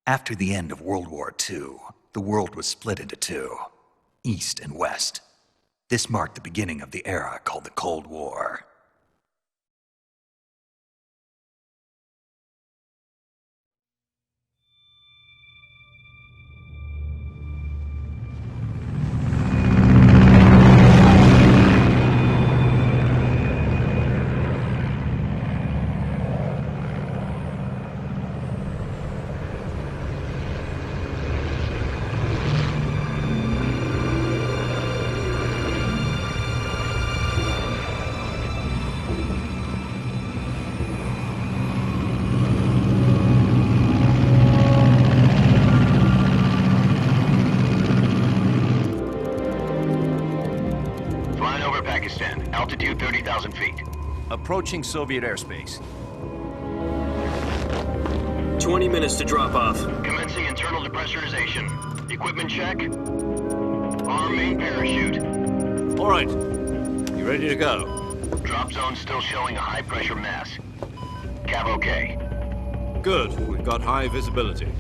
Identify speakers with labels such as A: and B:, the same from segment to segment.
A: After the end of World War II, the world was split into two, East and West. This marked the beginning of the era called the Cold War.
B: Altitude 30,000 feet.
C: Approaching Soviet airspace.
D: 20 minutes to drop off.
B: Commencing internal depressurization. Equipment check. Arm main parachute.
C: All right. You ready to go?
B: Drop zone still showing a high pressure mass. Cav okay.
C: Good. We've got high visibility.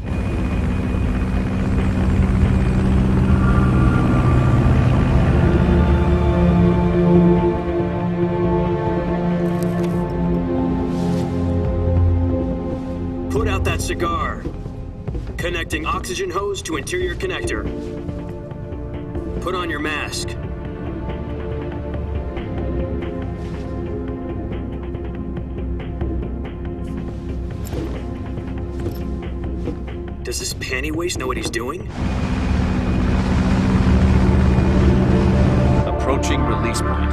D: Put out that cigar. Connecting oxygen hose to interior connector. Put on your mask. Does this panty waste know what he's doing?
C: Approaching release point.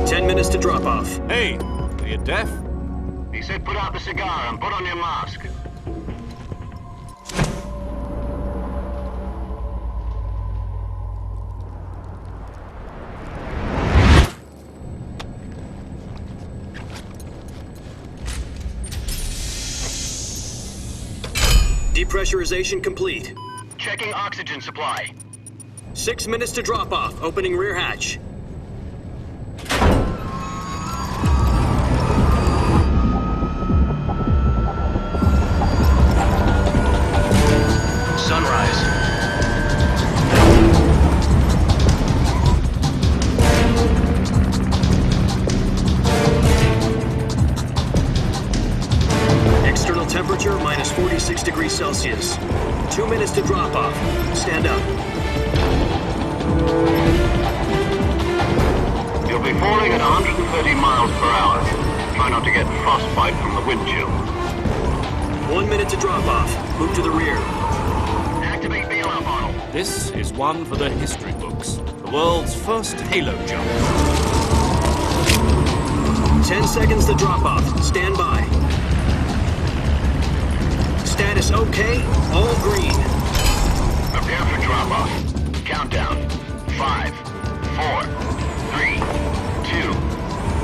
D: 10 minutes to drop off.
C: Hey, are you deaf?
B: He said put out the cigar and put on your mask.
D: Depressurization complete.
B: Checking oxygen supply.
D: 6 minutes to drop off. Opening rear hatch.
B: Sunrise.
D: External temperature minus 46 degrees Celsius. 2 minutes to drop off. Stand up.
B: You'll be falling at 130 miles per hour. Try not to get frostbite from the wind chill.
D: 1 minute to drop off. Move to the rear.
B: Activate bailout model.
C: This is one for the history books. The world's first halo jump.
D: 10 seconds to drop off. Stand by. Status okay. All green.
B: Prepare for drop-off. Countdown. 5, 4, 3, 2,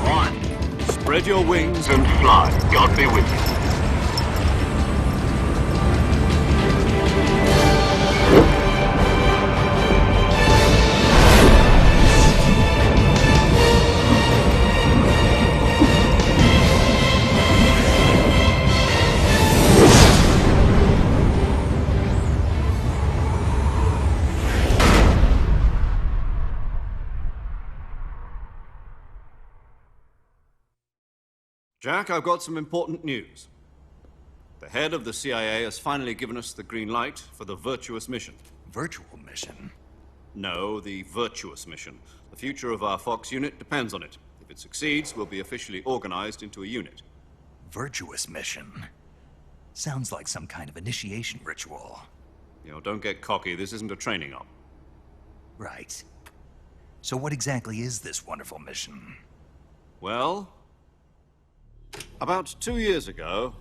B: 1.
C: Spread your wings
B: And fly. God be with you.
C: Jack, I've got some important news. The head of the CIA has finally given us the green light for the virtuous mission.
A: Virtual mission?
C: No, the virtuous mission. The future of our Fox unit depends on it. If it succeeds, we'll be officially organized into a unit.
A: Virtuous mission? Sounds like some kind of initiation ritual.
C: You know, don't get cocky. This isn't a training op.
A: Right. So what exactly is this wonderful mission?
C: Well, about 2 years ago,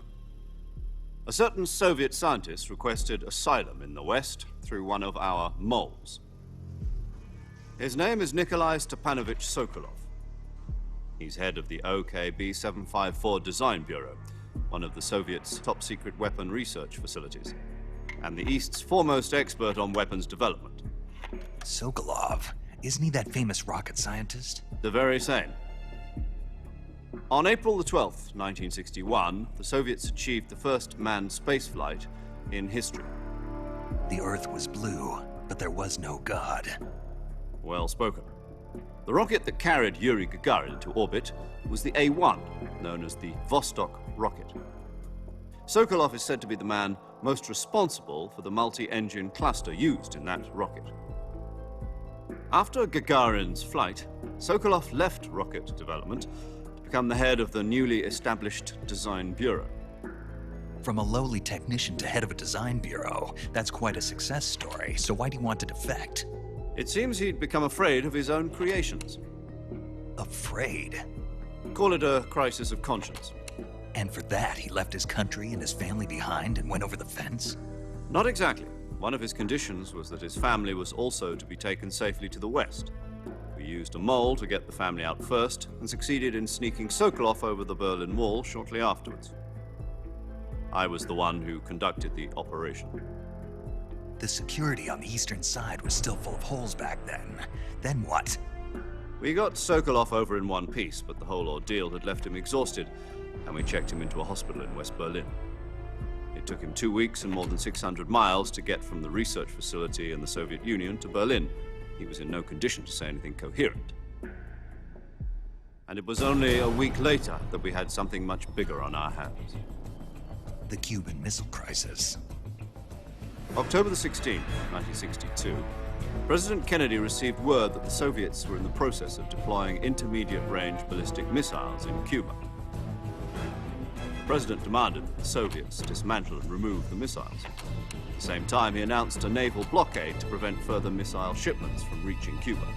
C: a certain Soviet scientist requested asylum in the West through one of our moles. His name is Nikolai Stepanovich Sokolov. He's head of the OKB 754 Design Bureau, one of the Soviets' top-secret weapon research facilities, and the East's foremost expert on weapons development.
A: Sokolov? Isn't he that famous rocket scientist?
C: The very same. On April the 12th, 1961, the Soviets achieved the first manned spaceflight in history.
A: The Earth was blue, but there was no God.
C: Well spoken. The rocket that carried Yuri Gagarin into orbit was the A-1, known as the Vostok rocket. Sokolov is said to be the man most responsible for the multi-engine cluster used in that rocket. After Gagarin's flight, Sokolov left rocket development to become the head of the newly established Design Bureau.
A: From a lowly technician to head of a design bureau, that's quite a success story, so why do you want to defect?
C: It seems he'd become afraid of his own creations.
A: Afraid?
C: Call it a crisis of conscience.
A: And for that, he left his country and his family behind and went over the fence?
C: Not exactly. One of his conditions was that his family was also to be taken safely to the west. We used a mole to get the family out first and succeeded in sneaking Sokolov over the Berlin Wall shortly afterwards. I was the one who conducted the operation.
A: The security on the eastern side was still full of holes back then. Then what?
C: We got Sokolov over in one piece, but the whole ordeal had left him exhausted, and we checked him into a hospital in West Berlin. It took him 2 weeks and more than 600 miles to get from the research facility in the Soviet Union to Berlin. He was in no condition to say anything coherent. And it was only a week later that we had something much bigger on our hands.
A: The Cuban Missile Crisis.
C: October the 16th, 1962, President Kennedy received word that the Soviets were in the process of deploying intermediate-range ballistic missiles in Cuba. The President demanded that the Soviets dismantle and remove the missiles. At the same time, he announced a naval blockade to prevent further missile shipments from reaching Cuba.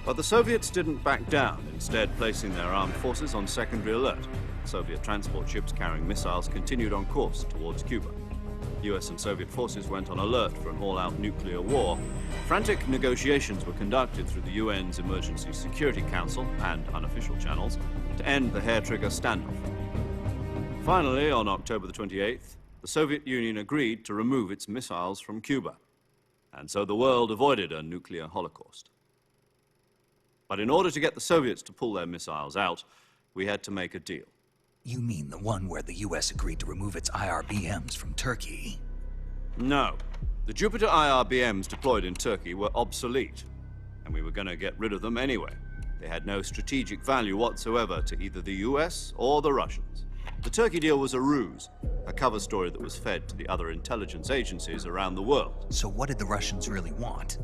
C: But the Soviets didn't back down, instead placing their armed forces on secondary alert. Soviet transport ships carrying missiles continued on course towards Cuba. US and Soviet forces went on alert for an all-out nuclear war. Frantic negotiations were conducted through the UN's Emergency Security Council and unofficial channels to end the hair-trigger standoff. Finally, on October the 28th, the Soviet Union agreed to remove its missiles from Cuba. And so the world avoided a nuclear holocaust. But in order to get the Soviets to pull their missiles out, we had to make a deal.
A: You mean the one where the US agreed to remove its IRBMs from Turkey?
C: No. The Jupiter IRBMs deployed in Turkey were obsolete, and we were going to get rid of them anyway. They had no strategic value whatsoever to either the US or the Russians. The Turkey deal was a ruse, a cover story that was fed to the other intelligence agencies around the world.
A: So what did the Russians really want?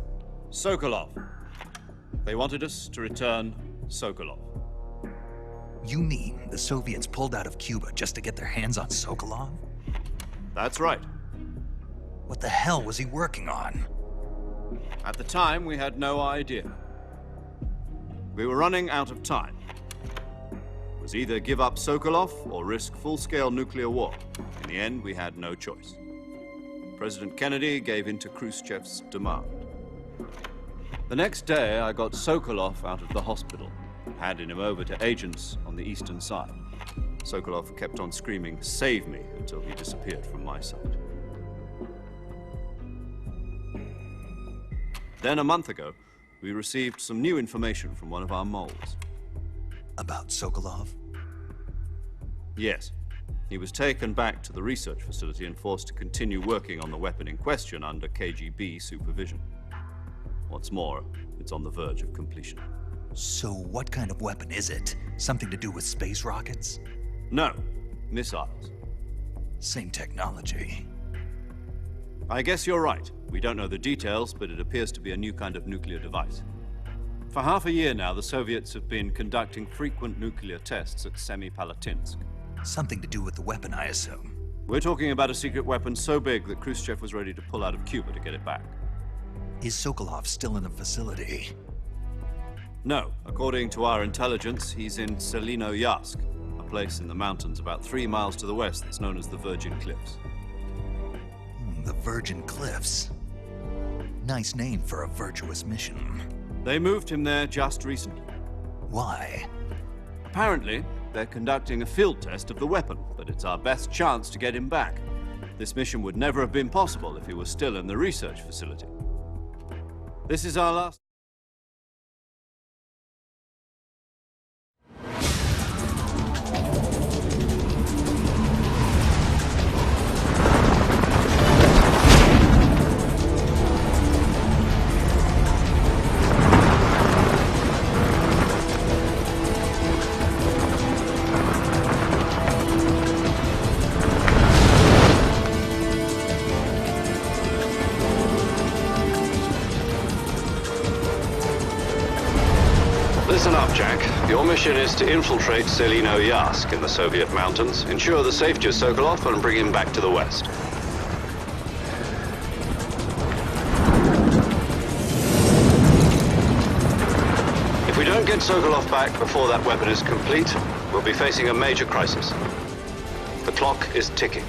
C: Sokolov. They wanted us to return Sokolov.
A: You mean the Soviets pulled out of Cuba just to get their hands on Sokolov?
C: That's right.
A: What the hell was he working on?
C: At the time, we had no idea. We were running out of time. It was either give up Sokolov or risk full-scale nuclear war. In the end, we had no choice. President Kennedy gave in to Khrushchev's demand. The next day, I got Sokolov out of the hospital, handing him over to agents on the eastern side. Sokolov kept on screaming, "Save me," until he disappeared from my sight. Then a month ago, we received some new information from one of our moles.
A: About Sokolov?
C: Yes. He was taken back to the research facility and forced to continue working on the weapon in question under KGB supervision. What's more, it's on the verge of completion.
A: So what kind of weapon is it? Something to do with space rockets?
C: No, missiles.
A: Same technology.
C: I guess you're right. We don't know the details, but it appears to be a new kind of nuclear device. For half a year now, the Soviets have been conducting frequent nuclear tests at Semipalatinsk.
A: Something to do with the weapon, I assume.
C: We're talking about a secret weapon so big that Khrushchev was ready to pull out of Cuba to get it back.
A: Is Sokolov still in the facility?
C: No. According to our intelligence, he's in Selinoyarsk, a place in the mountains about 3 miles to the west that's known as the Virgin Cliffs.
A: The Virgin Cliffs. Nice name for a virtuous mission.
C: They moved him there just recently.
A: Why?
C: Apparently, they're conducting a field test of the weapon, but it's our best chance to get him back. This mission would never have been possible if he was still in the research facility. This is our last... mission is to infiltrate Selino-Yask in the Soviet mountains, ensure the safety of Sokolov, and bring him back to the West. If we don't get Sokolov back before that weapon is complete, we'll be facing a major crisis. The clock is ticking.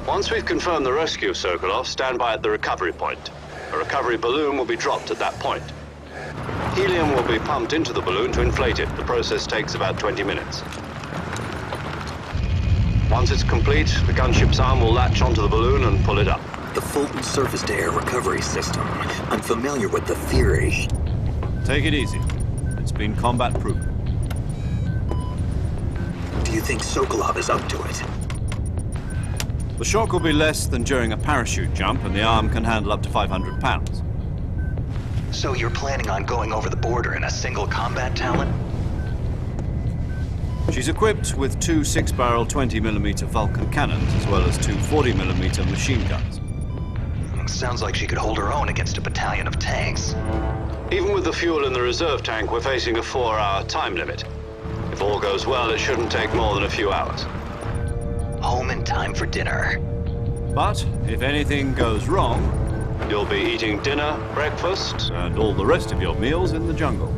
C: Once we've confirmed the rescue of Sokolov, stand by at the recovery point. A recovery balloon will be dropped at that point. Helium will be pumped into the balloon to inflate it. The process takes about 20 minutes. Once it's complete, the gunship's arm will latch onto the balloon and pull it up.
D: The Fulton surface-to-air recovery system. I'm familiar with the theory.
C: Take it easy. It's been combat-proven.
D: Do you think Sokolov is up to it?
C: The shock will be less than during a parachute jump, and the arm can handle up to 500 pounds.
A: So you're planning on going over the border in a single combat Talon?
C: She's equipped with two 6-barrel 20mm Vulcan cannons, as well as two 40mm machine guns.
A: Sounds like she could hold her own against a battalion of tanks.
C: Even with the fuel in the reserve tank, we're facing a 4-hour time limit. If all goes well, it shouldn't take more than a few hours.
A: Home in time for dinner.
C: But if anything goes wrong, you'll be eating dinner, breakfast, and all the rest of your meals in the jungle.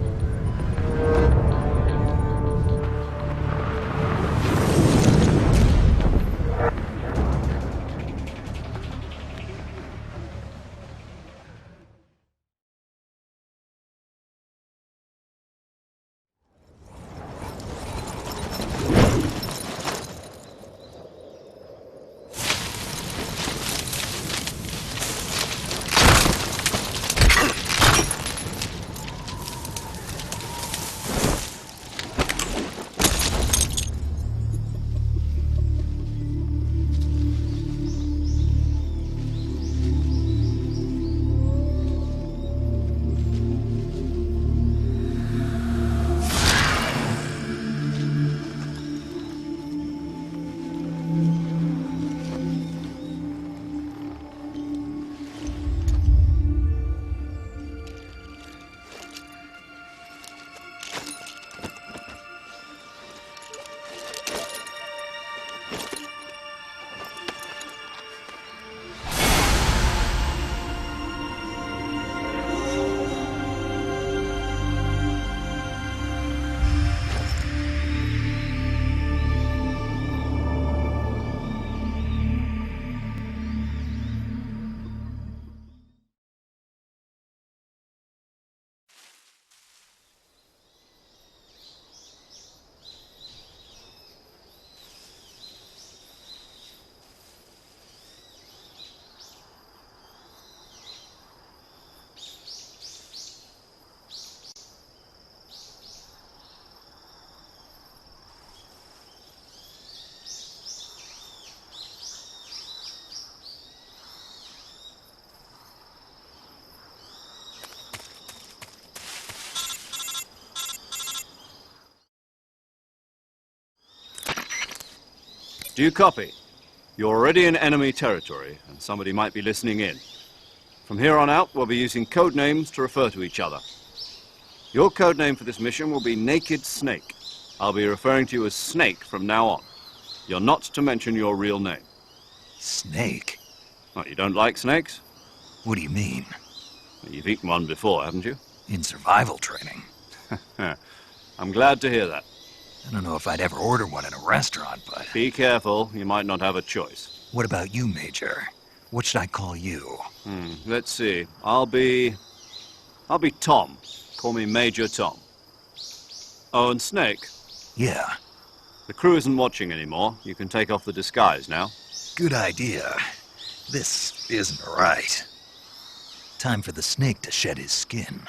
C: Do you copy? You're already in enemy territory, and somebody might be listening in. From here on out, we'll be using code names to refer to each other. Your code name for this mission will be Naked Snake. I'll be referring to you as Snake from now on. You're not to mention your real name.
A: Snake?
C: What, you don't like snakes?
A: What do you mean?
C: You've eaten one before, haven't you?
A: In survival training.
C: I'm glad to hear that.
A: I don't know if I'd ever order one in a restaurant, but...
C: Be careful, you might not have a choice.
A: What about you, Major? What should I call you?
C: Let's see. I'll be Tom. Call me Major Tom. Oh, and Snake?
A: Yeah.
C: The crew isn't watching anymore. You can take off the disguise now.
A: Good idea. This isn't right. Time for the snake to shed his skin.